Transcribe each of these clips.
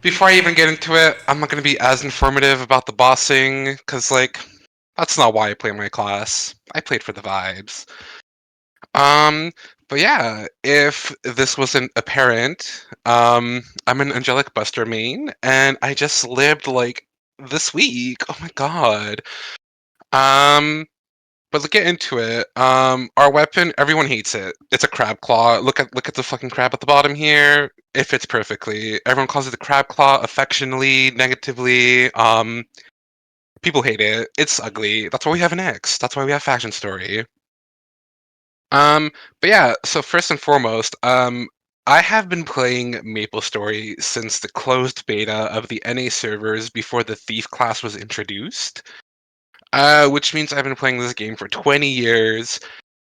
before I even get into it, I'm not going to be as informative about the bossing, because, like, that's not why I play my class. I played for the vibes. Um, but yeah, if this wasn't apparent, I'm an Angelic Buster main, and I just lived, like, this week. Oh my god. Um, but let's get into it. Our weapon, everyone hates it. It's a crab claw. Look at the fucking crab at the bottom here. It fits perfectly. Everyone calls it the crab claw affectionately, negatively. People hate it. It's ugly. That's why we have an X. That's why we have Fashion Story. Um, but yeah, so first and foremost, I have been playing MapleStory since the closed beta of the NA servers before the Thief class was introduced. Which means I've been playing this game for 20 years.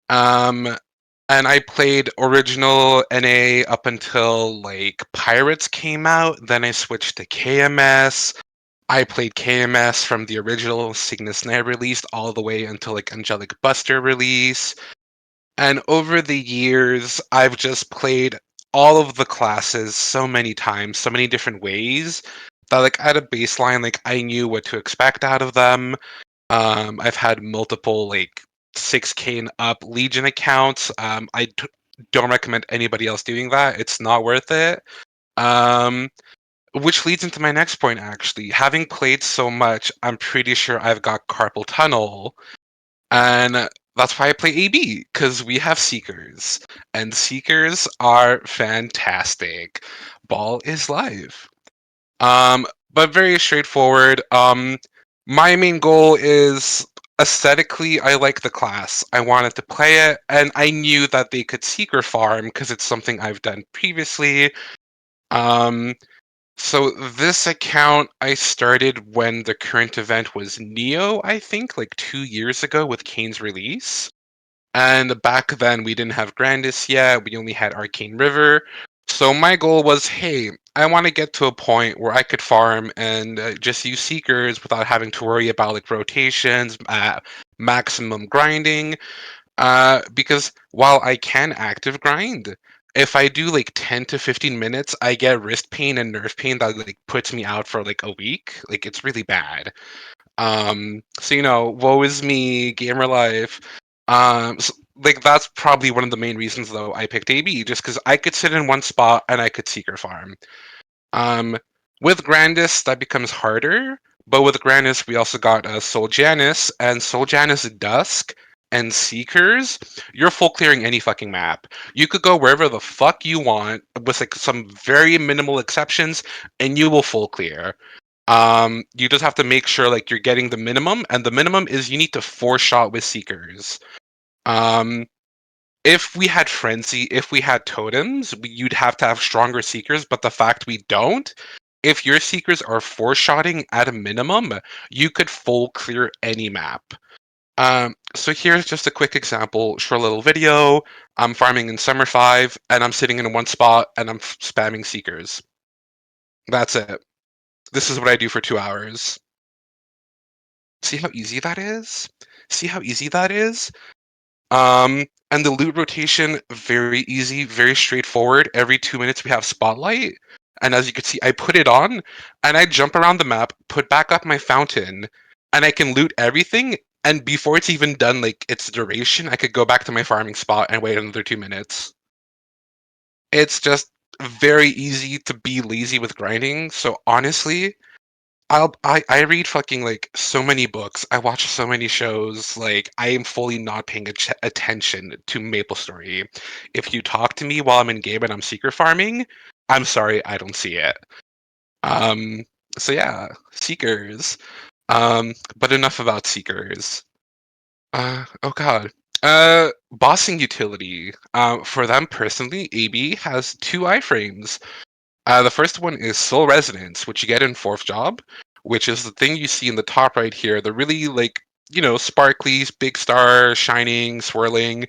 Um, and I played original NA up until like Pirates came out. Then I switched to KMS. I played KMS from the original Cygnus Night release all the way until like Angelic Buster release. And over the years, I've just played all of the classes so many times, so many different ways that like at a baseline, like I knew what to expect out of them. I've had multiple like 6K and up Legion accounts. Don't recommend anybody else doing that. It's not worth it. Um, which leads into my next point actually. Having played so much, I'm pretty sure I've got carpal tunnel. And that's why I play AB, because we have Seekers. And Seekers are fantastic. Ball is live. But very straightforward. My main goal is aesthetically, I like the class. I wanted to play it, and I knew that they could Seeker farm because it's something I've done previously. Um, so this account I started when the current event was Neo, I think, like 2 years ago with Kane's release. And back then we didn't have Grandis yet, we only had Arcane River. So my goal was, hey, I want to get to a point where I could farm and just use Seekers without having to worry about like rotations, maximum grinding. Because while I can active grind, if I do like 10 to 15 minutes, I get wrist pain and nerve pain that like puts me out for like a week. Like it's really bad. So woe is me, gamer life. Like that's probably one of the main reasons though I picked AB, just because I could sit in one spot and I could Seeker farm. Um, with Grandis, that becomes harder, but with Grandis, we also got Soul Janus, and Soul Janus Dusk and Seekers. You're full clearing any fucking map. You could go wherever the fuck you want, with like some very minimal exceptions, and you will full clear. You just have to make sure like you're getting the minimum, and the minimum is you need to 4-shot with Seekers. Um, if we had Frenzy, if we had Totems, you'd have to have stronger Seekers, but the fact we don't, if your Seekers are 4-shotting at a minimum, you could full clear any map. So here's just a quick example, short little video. I'm farming in Summer 5, and I'm sitting in one spot, and I'm spamming Seekers. That's it. This is what I do for 2 hours. See how easy that is? See how easy that is? And the loot rotation, very easy, very straightforward. Every 2 minutes we have Spotlight. And as you can see, I put it on and I jump around the map, put back up my fountain, and I can loot everything. And before it's even done, like its duration, I could go back to my farming spot and wait another 2 minutes. It's just very easy to be lazy with grinding. So honestly, I read fucking like so many books. I watch so many shows. Like I am fully not paying attention to MapleStory. If you talk to me while I'm in game and I'm secret farming, I'm sorry, I don't see it. Um. So yeah, Seekers. But enough about Seekers. Oh god. Bossing utility. For them personally, AB has two iframes. The first one is Soul Resonance, which you get in fourth job, which is the thing you see in the top right here. The really like, sparkly, big star, shining, swirling.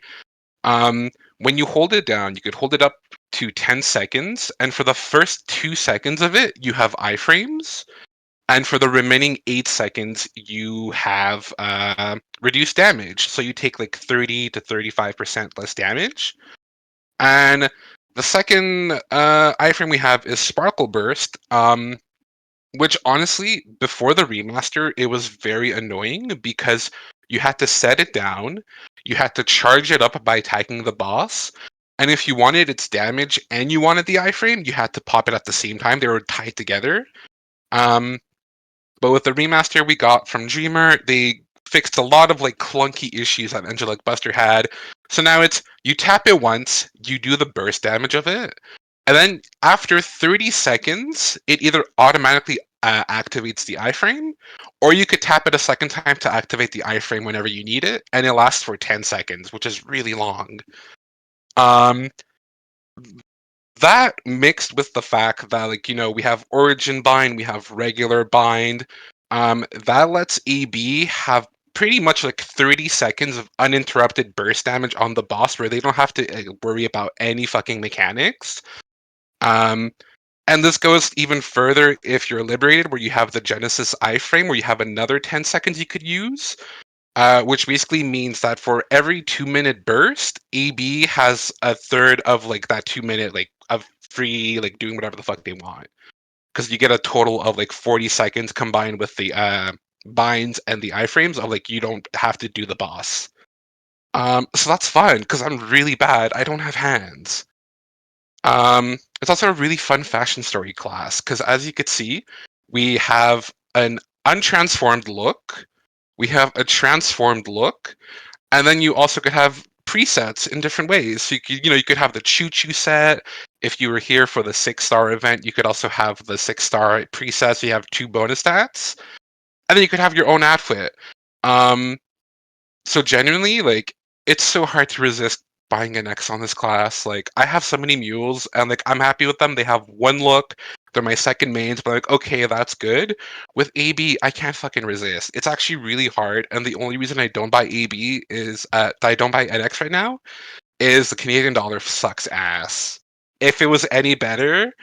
When you hold it down, you could hold it up to 10 seconds, and for the first 2 seconds of it, you have iframes. And for the remaining 8 seconds, you have reduced damage. So you take like 30 to 35% less damage. And The second iframe we have is Sparkle Burst, which honestly, before the remaster, it was very annoying because you had to set it down, you had to charge it up by attacking the boss, and if you wanted its damage and you wanted the iframe, you had to pop it at the same time. They were tied together. Um, but with the remaster we got from Dreamer, they fixed a lot of like clunky issues that Angelic Buster had. So now it's you tap it once, you do the burst damage of it, and then after 30 seconds, it either automatically activates the iframe, or you could tap it a second time to activate the iframe whenever you need it, and it lasts for 10 seconds, which is really long. Um, that mixed with the fact that we have origin bind, we have regular bind, that lets AB have pretty much like 30 seconds of uninterrupted burst damage on the boss where they don't have to worry about any fucking mechanics. Um, and this goes even further if you're liberated, where you have the Genesis iframe, where you have another 10 seconds you could use, which basically means that for every 2-minute burst, AB has a third of like that 2 minute like of free like doing whatever the fuck they want, because you get a total of like 40 seconds combined with the binds and the iframes of like you don't have to do the boss. So that's fun because I'm really bad. I don't have hands. It's also a really fun fashion story class because, as you could see, we have an untransformed look, we have a transformed look, and then you also could have presets in different ways. So you could have the choo choo set. If you were here for the 6-star event, you could also have the 6-star presets. So you have 2 bonus stats, and then you could have your own outfit. Um, so genuinely, like, it's so hard to resist buying an X on this class. Like, I have so many mules, and like I'm happy with them. They have one look. They're my second mains, but like, okay, that's good. With AB, I can't fucking resist. It's actually really hard, and the only reason I don't buy AB is that I don't buy NX right now is the Canadian dollar sucks ass. If it was any better,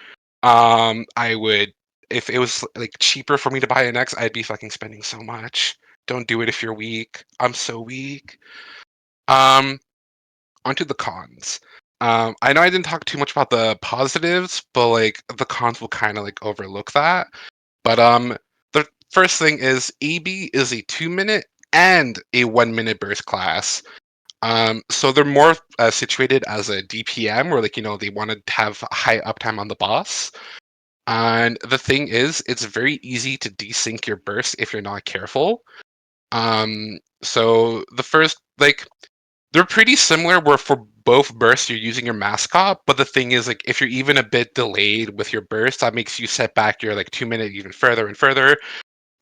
I would. If it was like cheaper for me to buy an X, I'd be fucking spending so much. Don't do it if you're weak. I'm so weak. Um, Onto the cons. I know I didn't talk too much about the positives, but like the cons will kind of like overlook that. But the first thing is EB is a 2-minute and a 1-minute burst class. So they're more situated as a DPM, where like they want to have high uptime on the boss. And the thing is, it's very easy to desync your burst if you're not careful. So the first like they're pretty similar where for both bursts you're using your mascot, but the thing is like if you're even a bit delayed with your burst, that makes you set back your like 2-minute even further and further.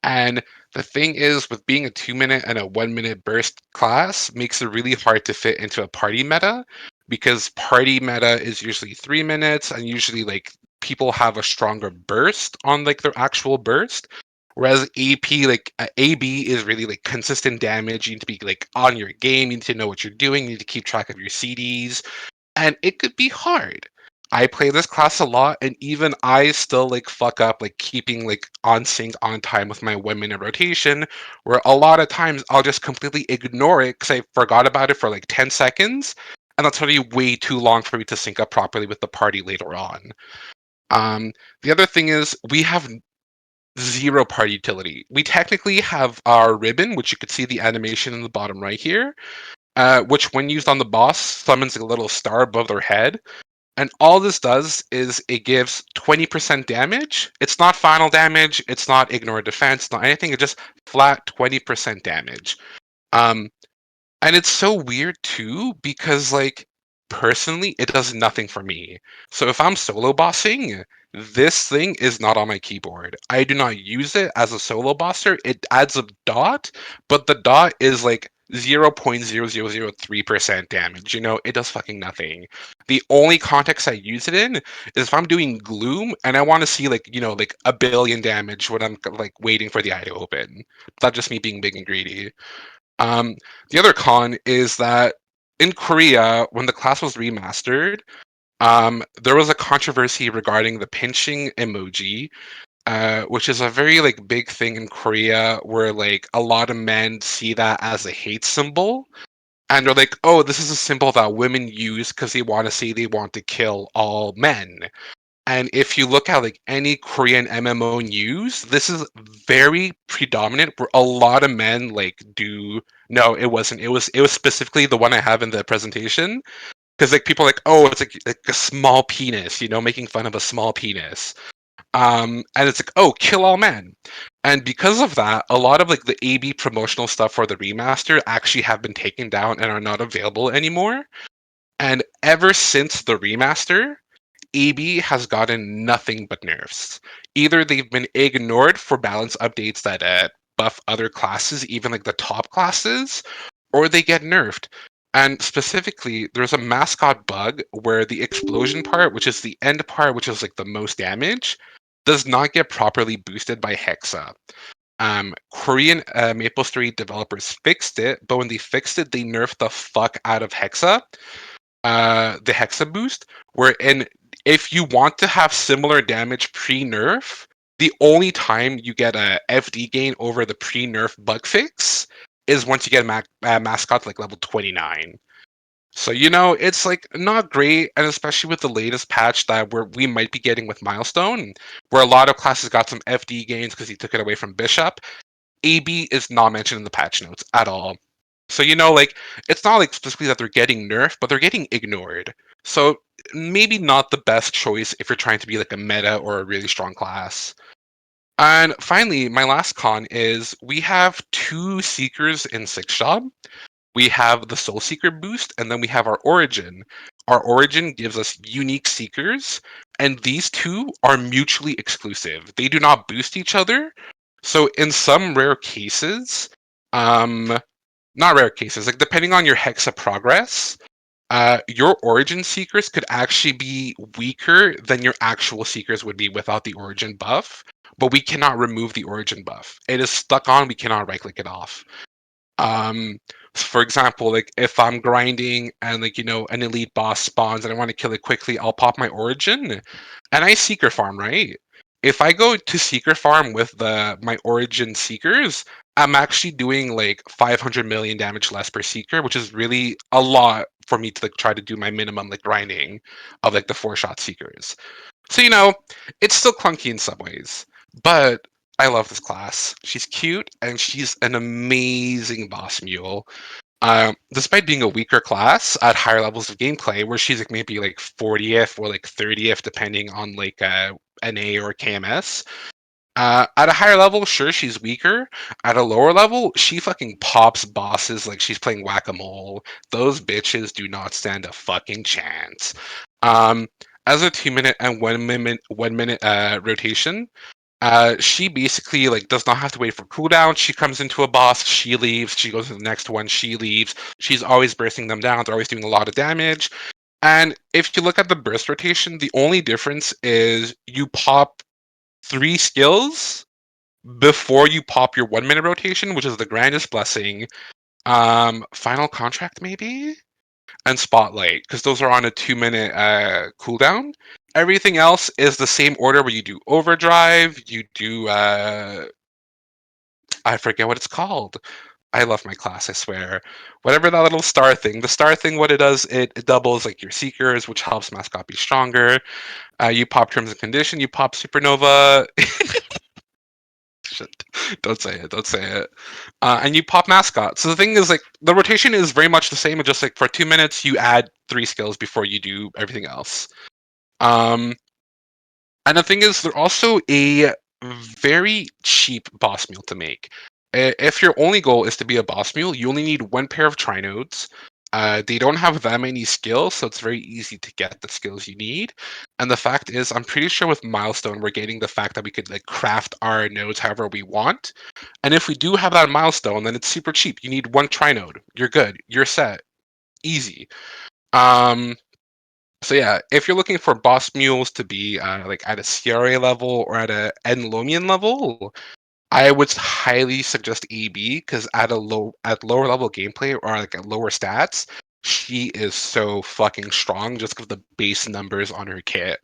And the thing is with being a 2-minute and a 1-minute burst class makes it really hard to fit into a party meta, because party meta is usually 3 minutes and usually like people have a stronger burst on like their actual burst. Whereas AP, like AB, is really like consistent damage. You need to be like on your game. You need to know what you're doing. You need to keep track of your CDs, and it could be hard. I play this class a lot, and even I still like fuck up like keeping like on sync on time with my 1-minute rotation. Where a lot of times I'll just completely ignore it because I forgot about it for like 10 seconds, and that's already way too long for me to sync up properly with the party later on. Um, the other thing is we have zero party utility. We technically have our ribbon, which you could see the animation in the bottom right here, which when used on the boss summons a little star above their head. And all this does is it gives 20% damage. It's not final damage, it's not ignore defense, not anything, it's just flat 20% damage. Um, and it's so weird too because like personally it does nothing for me. So if I'm solo bossing, this thing is not on my keyboard. I do not use it as a solo bosser. It adds a dot, but the dot is like 0.0003% damage. It does fucking nothing. The only context I use it in is if I'm doing gloom and I want to see like a billion damage when I'm like waiting for the eye to open. That's just me being big and greedy. Um, the other con is that in Korea, when the class was remastered, there was a controversy regarding the pinching emoji, which is a very like big thing in Korea, where like a lot of men see that as a hate symbol. And they're like, oh, this is a symbol that women use because they want to say they want to kill all men. And if you look at like any Korean MMO news, this is very predominant where a lot of men like do. No, it wasn't. It was specifically the one I have in the presentation. Because like people are like, oh, it's like a small penis, making fun of a small penis. And it's like, oh, kill all men. And because of that, a lot of like the AB promotional stuff for the remaster actually have been taken down and are not available anymore. And ever since the remaster, AB has gotten nothing but nerfs. Either they've been ignored for balance updates that buff other classes, even like the top classes, or they get nerfed. And specifically, there's a mascot bug where the explosion part, which is the end part, which is like the most damage, does not get properly boosted by Hexa. Korean Maple Story developers fixed it, but when they fixed it, they nerfed the fuck out of Hexa, the Hexa boost, wherein if you want to have similar damage pre-nerf, the only time you get a FD gain over the pre-nerf bug fix is once you get mascot like level 29. So it's like not great, and especially with the latest patch that we might be getting with Milestone, where a lot of classes got some FD gains because he took it away from Bishop. AB is not mentioned in the patch notes at all. So like it's not like specifically that they're getting nerfed, but they're getting ignored. So maybe not the best choice if you're trying to be like a meta or a really strong class. And finally, my last con is we have two Seekers in Six Job. We have the Soul Seeker boost, and then we have our Origin. Our Origin gives us unique Seekers, and these two are mutually exclusive. They do not boost each other. So in some rare cases, um, not rare cases, like depending on your Hexa progress, your Origin Seekers could actually be weaker than your actual Seekers would be without the Origin buff, but we cannot remove the Origin buff. It is stuck on, we cannot right click it off. Um, for example, like if I'm grinding and like an elite boss spawns and I want to kill it quickly, I'll pop my Origin and I Seeker farm, right? If I go to Seeker farm with my Origin Seekers, I'm actually doing like 500 million damage less per Seeker, which is really a lot for me to like try to do my minimum like grinding of like the 4-shot Seekers. So it's still clunky in some ways, but I love this class. She's cute and she's an amazing boss mule. Despite being a weaker class at higher levels of gameplay, where she's like maybe like 40th or like 30th, depending on like NA or KMS. At a higher level, sure, she's weaker. At a lower level, she fucking pops bosses like she's playing whack-a-mole. Those bitches do not stand a fucking chance. Um, as a 2 minute and 1 minute rotation, she basically like does not have to wait for cooldown. She comes into a boss, she leaves, she goes to the next one, she leaves. She's always bursting them down. They're always doing a lot of damage. And if you look at the burst rotation, the only difference is you pop 3 skills before you pop your 1 minute rotation, which is the grandest blessing, final contract maybe, and spotlight, because those are on a 2 minute cooldown. Everything else is the same order where you do overdrive, you do I forget what it's called. I love my class, I swear. Whatever that little star thing. The star thing, what it does, it doubles like your seekers, which helps mascot be stronger. You pop terms and condition, you pop supernova. Shit. Don't say it. Don't say it. And you pop mascot. So the thing is, like, the rotation is very much the same. It's just like for 2 minutes, you add 3 skills before you do everything else. Um, and the thing is, they're also a very cheap boss mule to make. If your only goal is to be a boss mule, you only need 1 pair of trinodes. They don't have that many skills, so it's very easy to get the skills you need. And the fact is, I'm pretty sure with Milestone, we're getting the fact that we could like craft our nodes however we want. And if we do have that milestone, then it's super cheap. You need 1 trinode. You're good. You're set. Easy. Um, so yeah, if you're looking for boss mules to be like at a CRA level or at a Enlomian level, I would highly suggest AB because at lower level gameplay or like at lower stats, she is so fucking strong just with the base numbers on her kit.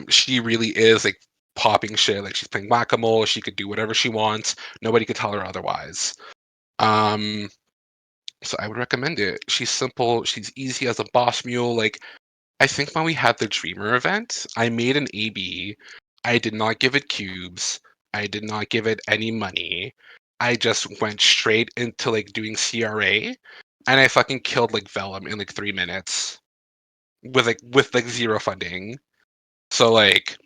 She really is like popping shit. Like she's playing whack-a-mole. She could do whatever she wants. Nobody could tell her otherwise. Um, So I would recommend it. She's simple, she's easy as a boss mule. Like, I think when we had the Dreamer event, I made an AB. I did not give it cubes. I did not give it any money. I just went straight into like doing CRA, and I fucking killed like Vellum in like 3 minutes with like zero funding. So like,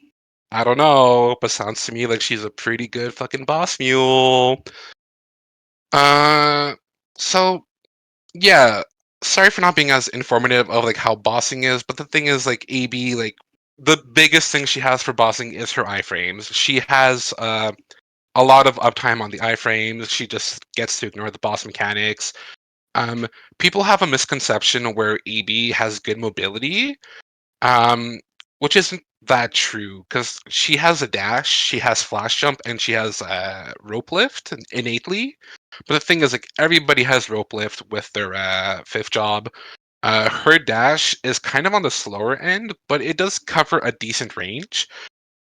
I don't know, but sounds to me like she's a pretty good fucking boss mule. Uh, so yeah, sorry for not being as informative of like how bossing is, but the thing is like AB, like the biggest thing she has for bossing is her iframes. She has a lot of uptime on the iframes. She just gets to ignore the boss mechanics. Um, People have a misconception where AB has good mobility, um, which isn't that true because she has a dash, she has flash jump, and she has rope lift innately. But the thing is, like everybody has rope lift with their fifth job. Her dash is kind of on the slower end, but it does cover a decent range.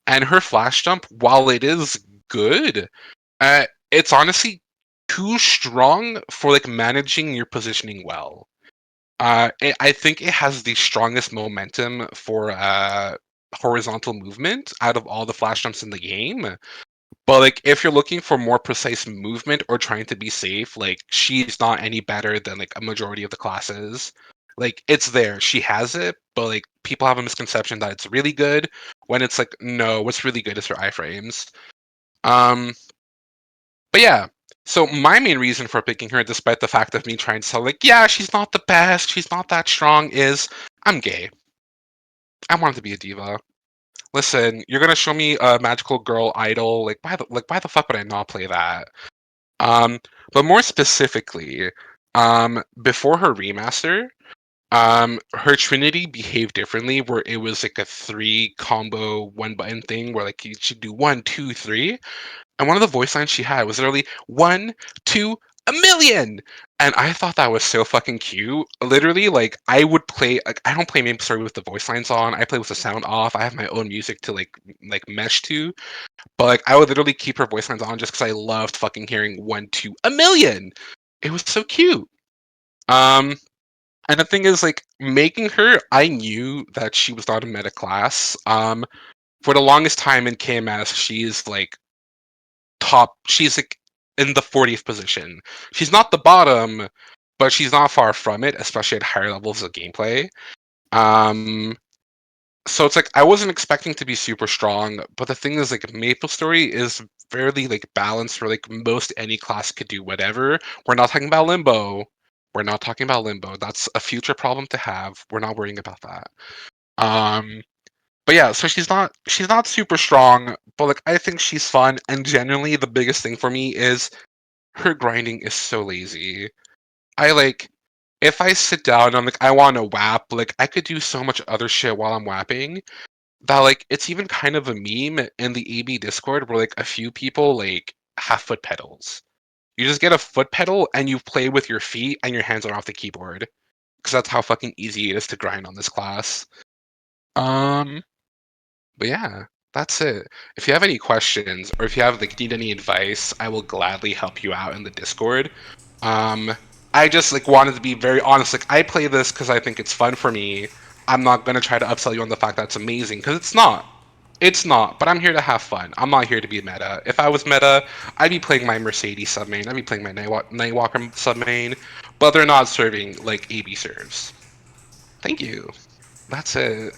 And her flash jump, while it is good, it's honestly too strong for like managing your positioning well. I think it has the strongest momentum for horizontal movement out of all the flash jumps in the game. But like if you're looking for more precise movement or trying to be safe, like she's not any better than like a majority of the classes. Like it's there, she has it, but like people have a misconception that it's really good when it's like no, what's really good is her iframes. Um, but yeah. So my main reason for picking her, despite the fact of me trying to tell like, yeah, she's not the best, she's not that strong, is I'm gay. I want to be a diva. Listen, you're gonna show me a magical girl idol, like why the fuck would I not play that? Um, but more specifically, before her remaster, her Trinity behaved differently, where it was like a three combo one button thing, where like you should do one, two, three, and one of the voice lines she had was literally one, two, a million. And I thought that was so fucking cute. Literally, like I would play. Like I don't play Maple Story with the voice lines on. I play with the sound off. I have my own music to like mesh to. But like I would literally keep her voice lines on just because I loved fucking hearing one, two, a million. It was so cute. Um, and the thing is, like making her, I knew that she was not a meta class. For the longest time in KMS, she's like top. She's like in the 40th position. She's not the bottom, but she's not far from it, especially at higher levels of gameplay. Um, so it's like I wasn't expecting to be super strong, but the thing is, like Maple Story is fairly like balanced, where like most any class could do whatever. We're not talking about Limbo. We're not talking about Limbo. That's a future problem to have. We're not worrying about that. Um, but yeah, so she's not super strong, but like I think she's fun. And generally, the biggest thing for me is her grinding is so lazy. I like if I sit down and I'm like I want to whap, like I could do so much other shit while I'm whapping that like it's even kind of a meme in the AB Discord where like a few people like have foot pedals. You just get a foot pedal and you play with your feet and your hands are off the keyboard because that's how fucking easy it is to grind on this class. Um, but yeah, that's it. If you have any questions or if you have like need any advice, I will gladly help you out in the Discord. Um, I just like wanted to be very honest. Like I play this because I think it's fun for me. I'm not gonna try to upsell you on the fact that it's amazing because it's not. It's not. But I'm here to have fun. I'm not here to be meta. If I was meta, I'd be playing my Mercedes submain. I'd be playing my Nightwalker submain. But they're not serving like AB serves. Thank you. That's it.